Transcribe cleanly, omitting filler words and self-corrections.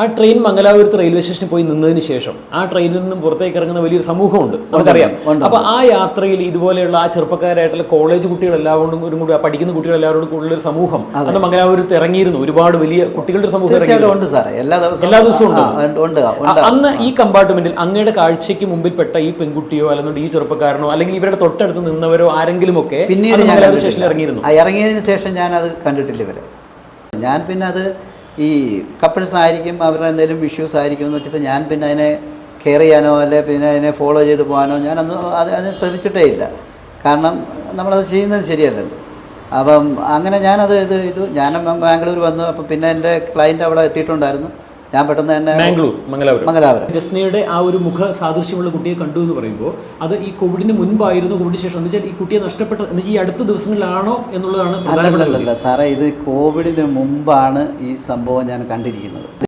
ആ ട്രെയിൻ മംഗലാപുരത്ത് റെയിൽവേ സ്റ്റേഷനിൽ പോയി നിന്നതിന് ശേഷം ആ ട്രെയിനിൽ നിന്നും പുറത്തേക്ക് ഇറങ്ങുന്ന വലിയൊരു സമൂഹമുണ്ട്, നമുക്കറിയാം. അപ്പോൾ ആ യാത്രയിൽ ഇതുപോലെയുള്ള ആ ചെറുപ്പക്കാരായിട്ടുള്ള കോളേജ് കുട്ടികളെല്ലാവരോടും കൂടി പഠിക്കുന്ന കുട്ടികളെല്ലാവരോടും കൂടുതലൊരു സമൂഹം അന്ന് മംഗലാപുരത്ത് ഇറങ്ങിയിരുന്നു. ഒരുപാട് വലിയ കുട്ടികളുടെ സമൂഹം എല്ലാ ദിവസവും ഉണ്ട്. അന്ന് ഈ കമ്പാർട്ട്മെന്റിൽ അങ്ങയുടെ കാഴ്ചയ്ക്ക് മുമ്പിൽപ്പെട്ട ഈ പെൺകുട്ടിയോ അല്ലെങ്കിൽ ഈ ചെറുപ്പക്കാരനോ അല്ലെങ്കിൽ ഇവരുടെ തൊട്ടടുത്ത് നിന്നവരോ ആരെങ്കിലും ഒക്കെ പിന്നീട് സ്റ്റേഷനിൽ ഇറങ്ങിയിരുന്നു? ഇറങ്ങിയതിന് ശേഷം ഞാൻ അത് കണ്ടിട്ടില്ല ഇവരെ. ഞാൻ പിന്നെ അത് ഈ കപ്പിൾസ് ആയിരിക്കും, അവരുടെ എന്തെങ്കിലും ഇഷ്യൂസ് ആയിരിക്കും എന്ന് വെച്ചിട്ട് ഞാൻ പിന്നെ അതിനെ കെയർ ചെയ്യാനോ അല്ലെ പിന്നെ അതിനെ ഫോളോ ചെയ്ത് പോകാനോ ഞാനൊന്നും അതിന് ശ്രമിച്ചിട്ടേ ഇല്ല. കാരണം നമ്മളത് ചെയ്യുന്നത് ശരിയല്ലല്ലോ. അപ്പം അങ്ങനെ ഞാനത് ഞാൻ ബാംഗ്ലൂർ വന്നു. അപ്പം പിന്നെ എൻ്റെ ക്ലയൻറ്റ് അവിടെ എത്തിയിട്ടുണ്ടായിരുന്നു. ഞാൻ പെട്ടെന്ന് തന്നെ മംഗലാപുരം ജസ്നയുടെ ആ ഒരു മുഖ സാദൃശ്യമുള്ള കുട്ടിയെ കണ്ടു എന്ന് പറയുമ്പോൾ അത് ഈ കോവിഡിന് മുൻപായിരുന്നു, കോവിഡിന് ശേഷം എന്ന് വെച്ചാൽ ഈ കുട്ടിയെ നഷ്ടപ്പെട്ട ഈ അടുത്ത ദിവസങ്ങളിലാണോ എന്നുള്ളതാണ്. അല്ല സാറേ, ഇത് കോവിഡിന് മുമ്പാണ് ഈ സംഭവം ഞാൻ കണ്ടിരിക്കുന്നത്.